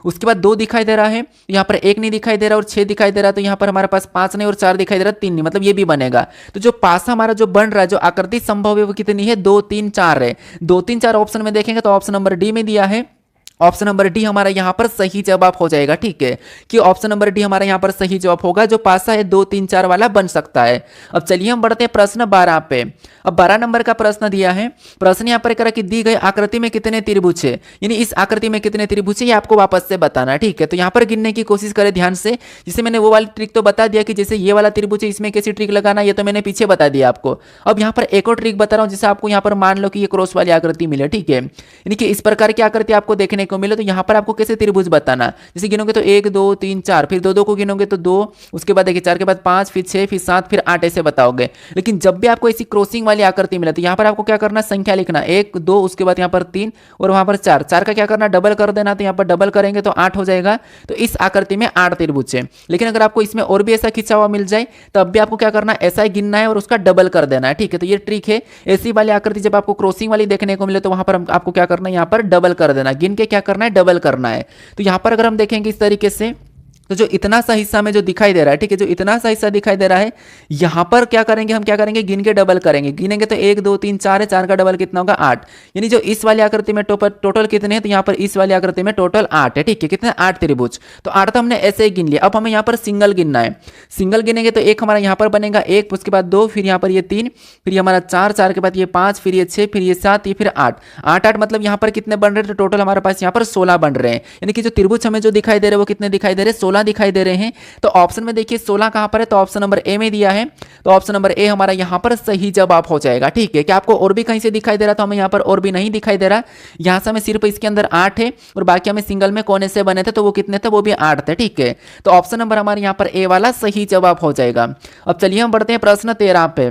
उसके बाद 2 दिखाई दे रहा है, यहाँ पर 1 नहीं दिखाई दे रहा और 6 दिखाई दे रहा, तो यहाँ पर हमारे पास 5 नहीं और 4 दिखाई दे रहा, 3 नहीं, मतलब ये भी बनेगा। तो जो पासा हमारा जो बन रहा है, जो आकृति संभव है वो कितनी है, 2 3 4 है। 2 3 4 ऑप्शन में देखेंगे तो ऑप्शन नंबर डी में दिया है। ऑप्शन नंबर डी हमारा यहाँ पर सही जवाब हो जाएगा, ठीक है, कि ऑप्शन नंबर डी हमारा यहाँ पर सही जवाब होगा, जो पासा है 2 3 4 वाला बन सकता है। अब चलिए हम बढ़ते हैं प्रश्न 12 पे। अब 12 नंबर का प्रश्न दिया है। प्रश्न यहाँ पर करा कि दी गई आकृति में कितने त्रिभुज है, यानी इस आकृति में कितने त्रिभुज है ये आपको वापस से बताना है, ठीक है। तो यहाँ पर गिनने की कोशिश करें ध्यान से। जिसे मैंने वो वाली ट्रिक तो बता दिया कि जैसे ये वाला त्रिभुज है इसमें कैसी ट्रिक लगाना, ये तो मैंने पीछे बता दिया आपको। अब यहाँ पर एक और ट्रिक बता रहा हूँ, जिसे आपको यहाँ पर मान लो कि ये क्रॉस वाली आकृति मिले, ठीक है, यानी कि इस प्रकार की आकृति आपको देखने को मिले, तो यहाँ पर आपको कैसे त्रिभुज बताना। जैसे गिनोगे तो 1 2 3 4, फिर 2 2 को गिनोगे तो 2, उसके बाद देखिए 4 के बाद 5, फिर 6, फिर 7, फिर 8 ऐसे बताओगे। लेकिन जब भी आपको ऐसी क्रॉसिंग वाली आकृति मिले तो यहाँ पर आपको क्या करना, संख्या लिखना 1 2, उसके बाद यहाँ पर 3 और वहां पर 4, 4 का क्या करना, डबल कर देना। तो यहाँ पर डबल करेंगे तो 8 हो जाएगा। तो इस आकृति में 8 त्रिभुज है। लेकिन अगर आपको इसमें और भी ऐसा खिंचा हुआ मिल जाए तब भी आपको क्या करना है, ऐसा ही गिनना है और उसका डबल कर देना है, ठीक है। तो ये ट्रिक है। ऐसी वाली आकृति जब आपको क्रॉसिंग वाली देखने को मिले तो वहां पर आपको क्या करना है, यहाँ पर डबल कर देना, गिन के क्या करना है, डबल करना है। तो यहाँ पर अगर हम देखेंगे इस तरीके से, तो जो इतना सा हिस्सा में जो दिखाई दे रहा है, ठीक है, जो इतना सा हिस्सा दिखाई दे रहा है, यहां पर क्या करेंगे, हम क्या करेंगे, गिन के डबल करेंगे। गिनेंगे तो 1 2 3 4 है, 4 का डबल कितना होगा, 8। यानी जो इस वाली आकृति में टोटल कितने हैं, तो यहाँ पर इस वाली आकृति में टोटल 8 है, ठीक है। कितने, 8 त्रिभुज। तो 8 तो हमने ऐसे ही गिन लिया। अब हमें यहाँ पर सिंगल गिनना है। सिंगल गिनेंगे तो एक हमारा यहाँ पर बनेगा 1, उसके बाद 2, फिर यहाँ पर ये 3, फिर ये हमारा 4, 4 के बाद ये 5, फिर ये 6, फिर ये 7, ये फिर 8, 8 मतलब यहाँ पर कितने बन रहे हैं, तो टोटल हमारे पास यहाँ पर 16 बन रहे हैं। यानी कि जो त्रिभुज हमें जो दिखाई दे रहे हैं वो कितने दिखाई दे रहे हैं, 16 दिखाई दे रहे हैं। तो ऑप्शन में देखिए 16 कहां पर है, तो ऑप्शन नंबर ए में दिया है। तो ऑप्शन नंबर ए हमारा यहां पर सही जवाब हो जाएगा, ठीक है। क्या आपको और भी कहीं से दिखाई दे रहा, तो हमें यहां पर और भी नहीं दिखाई दे रहा। यहां से हमें सिर्फ इसके अंदर 8 है और बाकी हमें सिंगल में कोने से बने थे तो वो कितने थे, वो भी 8 थे, ठीक है। तो ऑप्शन नंबर हमारे यहां पर ए वाला सही जवाब हो जाएगा। अब चलिए हम बढ़ते हैं प्रश्न 13 पे।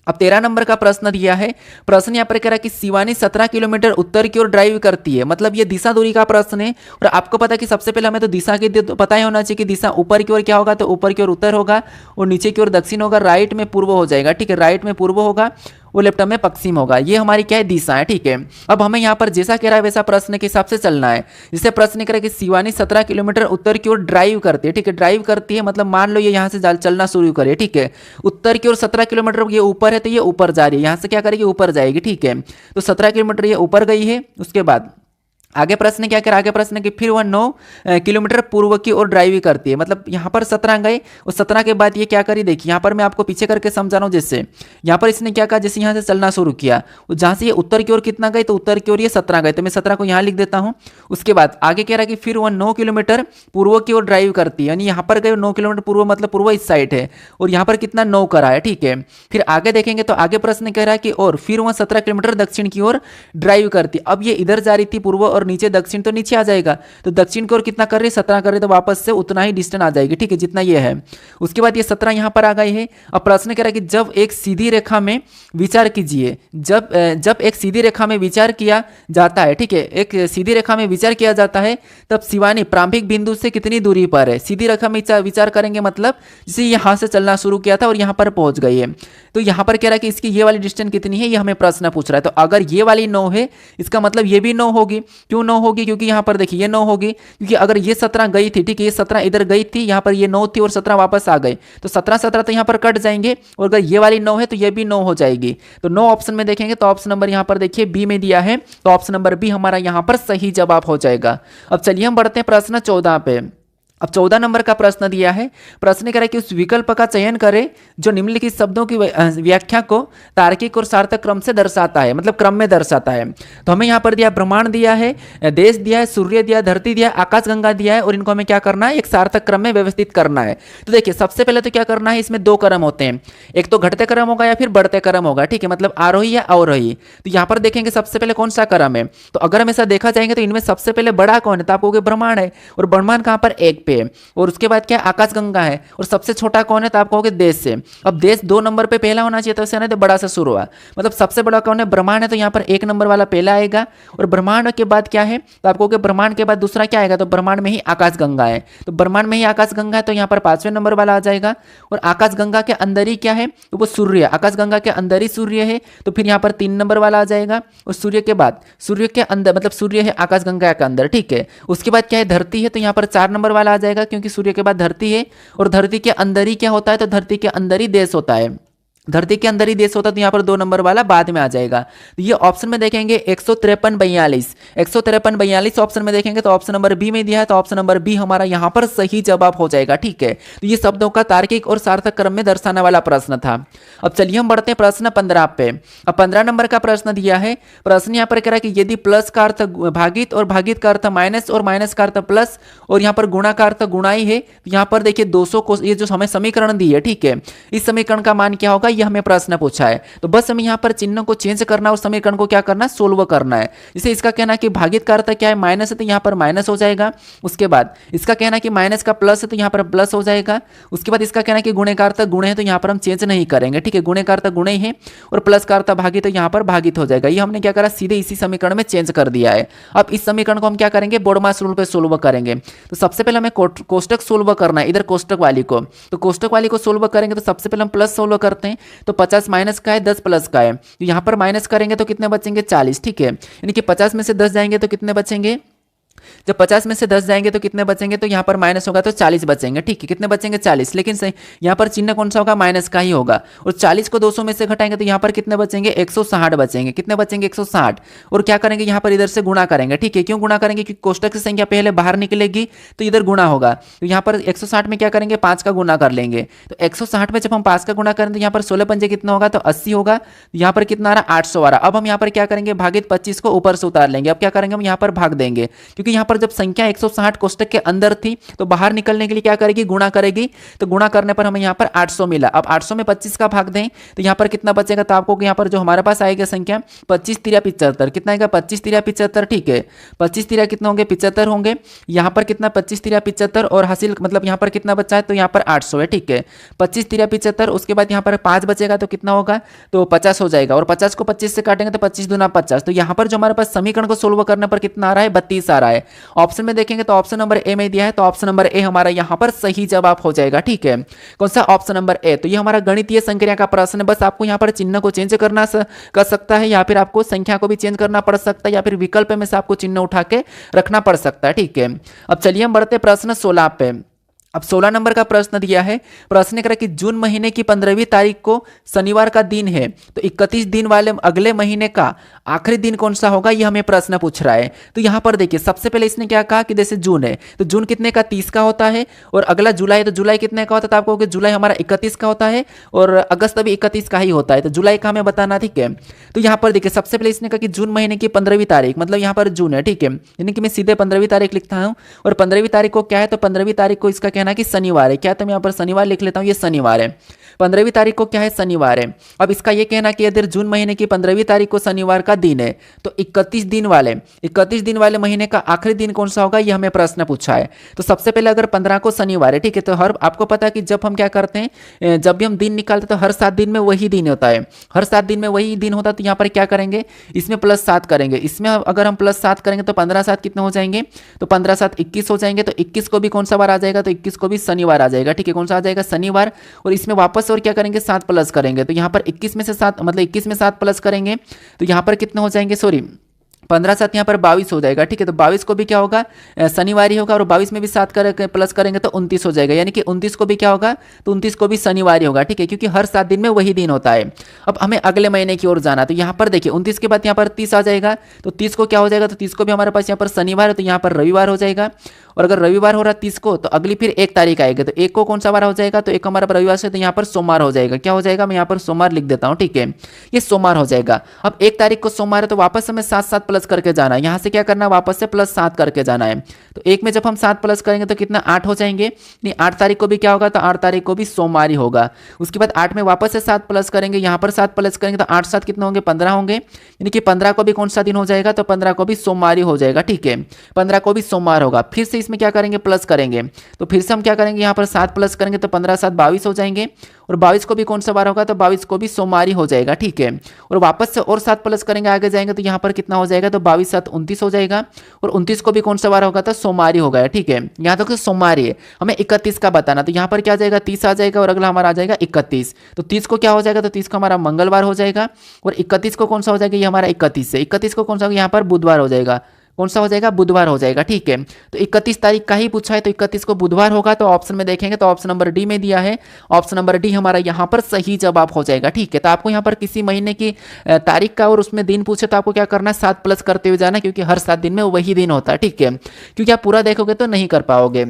अब 13 नंबर का प्रश्न दिया है। प्रश्न यहाँ पर कह रहा है कि शिवानी 17 किलोमीटर उत्तर की ओर ड्राइव करती है, मतलब ये दिशा दूरी का प्रश्न है। और आपको पता है कि सबसे पहले हमें तो दिशा की पता ही होना चाहिए कि दिशा ऊपर की ओर क्या होगा, तो ऊपर की ओर उत्तर होगा और नीचे की ओर दक्षिण होगा, राइट में पूर्व हो जाएगा, ठीक है। राइट में पूर्व होगा और लेफ्ट में पश्चिम होगा। ये हमारी क्या है, दिशा है, ठीक है। अब हमें यहाँ पर जैसा कह रहा है वैसा प्रश्न के हिसाब से चलना है। जैसे प्रश्न कह रहा है कि शिवानी 17 किलोमीटर उत्तर की ओर ड्राइव करती है, ठीक है। ड्राइव करती है मतलब मान लो ये यहाँ से चलना शुरू करे, ठीक है। उत्तर की ओर 17 किलोमीटर ये ऊपर है तो ये ऊपर जा रही है, यहाँ से क्या करेगी, ऊपर जाएगी, ठीक है। तो 17 किलोमीटर ये ऊपर गई है। उसके बाद आगे प्रश्न क्या करा, आगे प्रश्न कि फिर वह 9 किलोमीटर पूर्व की ओर ड्राइव करती है, मतलब यहाँ पर 17 गए और 17 के बाद ये क्या करी, देखिए यहाँ पर मैं आपको पीछे करके समझा रहा हूँ। जैसे यहाँ पर इसने क्या कहा, जैसे यहाँ से चलना शुरू किया, जहाँ से ये उत्तर की ओर कितना गए, तो उत्तर की ओर ये 17 गए, तो मैं 17 को यहाँ लिख देता हूँ। उसके बाद आगे कह रहा है कि फिर वह 9 किलोमीटर पूर्व की ओर ड्राइव करती है, यानी यहाँ पर गए 9 किलोमीटर पूर्व, मतलब पूर्व इस साइड है और यहाँ पर कितना 9 करा है, ठीक है। फिर आगे देखेंगे तो आगे प्रश्न कह रहा है कि और फिर वह 17 किलोमीटर दक्षिण की ओर ड्राइव करती। अब ये इधर जा रही थी पूर्व और नीचे दक्षिण, तो नीचे आ जाएगा, तो दक्षिण की ओर कितना कर रही है, 17 कर रही है, तो वापस से उतना ही डिस्टेंस आ जाएगी, ठीक है, जितना ये है। उसके बाद ये 17 यहां पर आ गई है। अब प्रश्न कह रहा है कि जब एक सीधी रेखा में विचार कीजिए, जब एक सीधी रेखा में विचार किया जाता है, ठीक है, एक सीधी रेखा में विचार किया जाता है तब शिवानी प्रारंभिक बिंदु से कितनी दूरी पर है। सीधी रेखा में विचार करेंगे मतलब जैसे यहां से चलना शुरू किया था और यहां पर पहुंच गई है, तो यहां पर कह रहा है कि इसकी ये वाली डिस्टेंस कितनी है, ये हमें प्रश्न पूछ रहा है। तो अगर ये वाली 9 है, इसका मतलब ये भी 9 होगी। क्यों 9 होगी, क्योंकि यहाँ पर देखिए ये 9 होगी, क्योंकि अगर ये 17 गई थी, ठीक है, ये 17 इधर गई थी, यहाँ पर ये 9 थी और 17 वापस आ गई, तो 17 तो यहाँ पर कट जाएंगे और अगर ये वाली 9 है तो ये भी 9 हो जाएगी। तो 9 ऑप्शन में देखेंगे तो ऑप्शन नंबर यहाँ पर देखिए बी में दिया है, तो ऑप्शन नंबर बी हमारा यहाँ पर सही जवाब हो जाएगा। अब चलिए हम बढ़ते हैं प्रश्न 14 पे। अब 14 नंबर का प्रश्न दिया है। प्रश्न कह रहा है कि उस विकल्प का चयन करें जो निम्नलिखित शब्दों की व्याख्या को तार्किक और सार्थक क्रम से दर्शाता है, मतलब क्रम में दर्शाता है। तो हमें यहाँ पर दिया ब्रह्मांड दिया है, देश दिया है, सूर्य दिया, धरती दिया, आकाशगंगा दिया है और इनको हमें क्या करना है, एक सार्थक क्रम में व्यवस्थित करना है। तो देखिए सबसे पहले तो क्या करना है, इसमें 2 क्रम होते हैं, एक तो घटते क्रम होगा या फिर बढ़ते क्रम होगा, ठीक है, मतलब आरोही या अवरोही। तो यहाँ पर देखेंगे सबसे पहले कौन सा क्रम है, तो अगर हम ऐसा देखा जाएंगे तो इनमें सबसे पहले बड़ा कौन है, तो आपको ब्रह्मांड है और ब्रह्मांड कहाँ पर 1 पे है, और उसके बाद क्या है, आकाशगंगा है, और सबसे छोटा कौन है, तो आप कहोगे देश से। अब देश 2 नंबर पे पहला होना चाहिए, तो उससे ना तो बड़ा से शुरू हुआ, मतलब सबसे बड़ा कौन है, ब्रह्मांड है, तो यहाँ पर 1 नंबर वाला पहला आएगा। और ब्रह्मांड के बाद क्या है, तो आप कहोगे ब्रह्मांड के बाद दूसरा क्या आएगा, तो ब्रह्मांड में ही आकाशगंगा है, तो ब्रह्मांड में ही आकाशगंगा है, तो यहाँ पर 5वें नंबर वाला आ जाएगा। और आकाशगंगा के अंदर ही क्या है, तो वो सूर्य, आकाशगंगा के अंदर ही सूर्य है, तो फिर यहाँ पर 3 नंबर वाला आ जाएगा। और सूर्य के बाद, सूर्य के अंदर मतलब सूर्य है आकाशगंगा के अंदर, ठीक है। उसके बाद क्या है, धरती है, तो यहाँ पर 4 नंबर वाला आ जाएगा, क्योंकि सूर्य के बाद धरती है, और धरती के अंदर ही क्या होता है, तो धरती के अंदर ही देश होता है, धरती के अंदर ही देश होता है, तो यहाँ पर 2 नंबर वाला बाद में आ जाएगा। तो ये ऑप्शन में देखेंगे 153-42 ऑप्शन में देखेंगे, तो ऑप्शन नंबर बी में दिया है, तो ऑप्शन नंबर बी हमारा यहाँ पर सही जवाब हो जाएगा, ठीक है। तो ये शब्दों का तार्किक और सार्थक क्रम में दर्शाने वाला प्रश्न था। अब चलिए हम बढ़ते हैं प्रश्न 15 पे। अब 15 नंबर का प्रश्न दिया है, प्रश्न यहाँ पर कह रहा है कि यदि प्लस का अर्थ भागित और भागित का अर्थ माइनस और माइनस का अर्थ प्लस और यहाँ पर गुणा का अर्थ गुणाई है, तो यहाँ पर देखिए 200 को, ये जो हमें समीकरण दी है, ठीक है, इस समीकरण का मान क्या होगा, ये हमें प्रश्न पूछा है। तो बस हमें यहाँ पर चिन्ह को चेंज करना और समीकरण को क्या करना, सोल्व करना है। जैसे इसका कहना है कि भागित का अर्थ क्या है, माइनस है, तो यहाँ पर माइनस हो जाएगा। उसके बाद इसका कहना है कि माइनस का प्लस है, तो यहाँ पर प्लस हो जाएगा। उसके बाद इसका कहना है कि गुणे का अर्थ गुणे है, तो यहाँ पर हम चेंज नहीं करेंगे, ठीक है, गुणे का अर्थ गुणे है, और प्लस का अर्थ भागित, तो यहाँ पर भागित हो जाएगा। ये हमने क्या करा, सीधे इसी समीकरण में चेंज कर दिया है। अब इस समीकरण को हम क्या करेंगे, बोडमास रूल पे सोल्व करेंगे। तो सबसे पहले हमें कोष्टक सोल्व करना है, इधर कोष्टक वाली को, तो कोष्टक वाली को सोल्व करेंगे, तो सबसे पहले हम प्लस सोल्व करते हैं। तो 50 माइनस का है, 10 प्लस का है, तो यहाँ पर माइनस करेंगे तो कितने बचेंगे, 40, ठीक है। यानी कि 50 में से 10 जाएंगे तो कितने बचेंगे, जब 50 में से 10 जाएंगे तो कितने बचेंगे, तो यहाँ पर माइनस होगा तो 40 बचेंगे, ठीक है, कितने बचेंगे, 40। लेकिन सही यहाँ पर चिन्ह कौन सा होगा, माइनस का ही होगा। और 40 को 200 में से घटाएंगे तो यहाँ पर कितने बचेंगे, 160 बचेंगे, कितने बचेंगे, 160। और क्या करेंगे, यहाँ पर इधर से गुणा करेंगे, ठीक है। क्यों गुणा करेंगे, क्योंकि कोष्टक से संख्या पहले बाहर निकलेगी, तो इधर गुणा होगा। तो यहाँ पर 160 में क्या करेंगे, 5 का गुना कर लेंगे। तो 160 में जब हम 5 का गुना करें तो यहाँ पर 16 पंजे कितना होगा, तो 80 होगा। यहाँ पर कितना आ रहा, 800 आ रहा। अब हम यहाँ पर क्या करेंगे, भागित 25 को ऊपर से उतार लेंगे। अब क्या करेंगे, हम यहाँ पर भाग देंगे, क्योंकि यहाँ पर जब संख्या 160 कोष्टक के अंदर थी, तो बाहर निकलने के लिए क्या करेगी, गुणा करेगी। तो गुणा करने पर हमें यहाँ पर 800 मिला। अब 800 में 25 का भाग दें तो यहाँ पर कितना बचेगा, तो आपको यहाँ पर जो हमारे पास आएगा संख्या 25 तिरा 75, कितना आएगा, 25 तिरा 75, ठीक है। 25 तिरा कितना होंगे, 75 होंगे। यहाँ पर कितना, 25 तिरा 75, और हासिल मतलब यहाँ पर कितना बचा है, तो यहाँ पर 800 है, ठीक है। 25 तिरा 75, उसके बाद यहाँ पर 5 बचेगा तो कितना होगा, तो 50 हो जाएगा। और 50 को 25 से काटेंगे तो 25 दूना 50। तो यहाँ पर जो हमारे पास समीकरण को सोल्व करने पर कितना आ रहा है, 32 आ रहा है। ऑप्शन में देखेंगे तो ऑप्शन नंबर ए में दिया है, तो ऑप्शन नंबर ए हमारा यहाँ पर सही जवाब हो जाएगा, ठीक है। कौन सा, ऑप्शन नंबर ए। तो ये हमारा गणितीय संक्रिया का प्रश्न है। बस आपको यहाँ पर चिन्ह को चेंज करना कर सकता है, या फिर आपको संख्या को भी चेंज करना पड़ सकता है, या फिर विकल्प में से आपको चिन्ह उठा के रखना पड़ सकता है, ठीक है। अब चलिए हम बढ़ते प्रश्न 16 पे। अब 16 नंबर का प्रश्न दिया है, प्रश्न करा कि जून महीने की 15वीं तारीख को शनिवार का दिन है, तो 31 दिन वाले अगले महीने का आखिरी दिन कौन सा होगा, ये हमें प्रश्न पूछ रहा है। तो यहाँ पर देखिए सबसे पहले इसने क्या कहा कि जैसे जून है, तो जून कितने का, 30 का होता है। और अगला जुलाई है, तो जुलाई कितने का होता है, तो आपको जुलाई हमारा 31 का होता है, और अगस्त भी 31 का ही होता है। तो जुलाई का हमें बताना, ठीक है। तो यहाँ पर देखिए सबसे पहले इसने कहा कि जून महीने की 15वीं तारीख, मतलब यहाँ पर जून है, ठीक है, यानी कि मैं सीधे 15वीं तारीख लिखता हूँ। और 15वीं तारीख को क्या है, तो 15वीं तारीख को इसका कहना है कि शनिवार है। क्या, तो मैं यहाँ पर शनिवार लिख लेता हूँ, ये शनिवार है। 15वीं तारीख को क्या है, शनिवार है। अब इसका ये कहना कि यदि जून महीने की 15वीं तारीख को शनिवार का दिन है, तो 31 दिन वाले महीने का आखिरी दिन कौन सा होगा, ये हमें प्रश्न पूछा है। तो सबसे पहले अगर 15 को शनिवार है, ठीक है, तो हर आपको पता है कि जब हम क्या करते हैं, जब भी हम दिन निकालते हैं तो हर 7 दिन में वही दिन होता है, हर 7 दिन में वही दिन होता है। तो यहाँ पर क्या करेंगे, इसमें +7 करेंगे। इसमें अगर हम +7 करेंगे तो 15 7 कितने हो जाएंगे, तो 15 7 21 हो जाएंगे। तो 21 को भी कौन सा बार आ जाएगा, तो 21 को भी शनिवार आ जाएगा, ठीक है, कौन सा आ जाएगा, शनिवार। और इसमें वापस और क्या करेंगे, 7 प्लस करेंगे। तो यहाँ पर 21 में से 7 मतलब 21 में 7 प्लस करेंगे, तो यहाँ पर कितने हो जाएंगे, सॉरी 15 7 यहाँ पर 22 हो जाएगा, ठीक है। तो 22 को भी क्या होगा, शनिवार ही होगा। और 22 में भी 7 प्लस करेंगे तो 29 हो जाएगा, यानी कि 29 को भी क्या होगा, तो 29 को भी शनिवार ही होगा, ठीक है, क्योंकि हर 7 दिन में वही दिन होता है। अब हमें अगले महीने की ओर जाना, तो यहाँ पर देखिए 29 के बाद यहाँ पर 30 आ जाएगा। तो 30 को क्या हो जाएगा, तो 30 को भी हमारे पास यहाँ पर शनिवार है, तो यहाँ पर रविवार हो जाएगा। और अगर रविवार हो रहा है 30 को, तो अगली फिर 1 तारीख आएगी, तो 1 को कौन सा वार हो जाएगा, तो 1 हमारा रविवार से, तो यहाँ पर सोमवार हो जाएगा। क्या हो जाएगा, मैं यहाँ पर सोमवार लिख देता हूँ, ठीक है, ये सोमवार हो जाएगा। अब 1 तारीख को सोमवार है, तो वापस हमें 7 7 प्लस करके जाना है। यहाँ से क्या करना है, वापस से +7 करके जाना है। तो 1 में जब हम 7 प्लस करेंगे तो कितना, 8 हो जाएंगे। नहीं, 8 तारीख को भी क्या होगा, तो 8 तारीख को भी सोमवार ही होगा। उसके बाद 8 में वापस से 7 प्लस करेंगे, यहाँ पर 7 प्लस करेंगे तो 8 7 कितने होंगे, 15 होंगे। यानी कि 15 को भी कौन सा दिन हो जाएगा, तो 15 को भी सोमवार ही हो जाएगा, ठीक है, 15 को भी सोमवार होगा। फिर से इसमें क्या करेंगे, प्लस करेंगे। तो फिर से हम क्या करेंगे, यहाँ पर 7 प्लस करेंगे तो 15 7 22 हो जाएंगे, और 22 को भी कौन सा बार होगा, तो 22 को भी सोमवारी हो जाएगा, ठीक है। और वापस से और 7 प्लस करेंगे, आगे जाएंगे तो यहाँ पर कितना हो जाएगा, तो 22 7 29 हो जाएगा, और 29 को भी कौन सा बार होगा, तो सोमवारी हो गया, ठीक है। यहाँ तक तो सोमवारी है, हमें 31 का बताना, तो यहाँ पर क्या आ जाएगा, 30 आ जाएगा, और अगला हमारा आ जाएगा 31। तो 30 को क्या हो जाएगा, तो 30 को हमारा मंगलवार हो जाएगा, और 31 को कौन सा हो जाएगा, ये हमारा 31 है, 31 को कौन सा यहाँ पर बुधवार हो जाएगा, कौन सा हो जाएगा, बुधवार हो जाएगा, ठीक है। तो 31 तारीख का ही पूछा है, तो 31 को बुधवार होगा, तो ऑप्शन में देखेंगे तो ऑप्शन नंबर डी में दिया है, ऑप्शन नंबर डी हमारा यहाँ पर सही जवाब हो जाएगा, ठीक है। तो आपको यहाँ पर किसी महीने की तारीख का और उसमें दिन पूछे तो आपको क्या करना है, 7 प्लस करते हुए जाना, क्योंकि हर 7 दिन में वही दिन होता है, ठीक है, क्योंकि आप पूरा देखोगे तो नहीं कर पाओगे।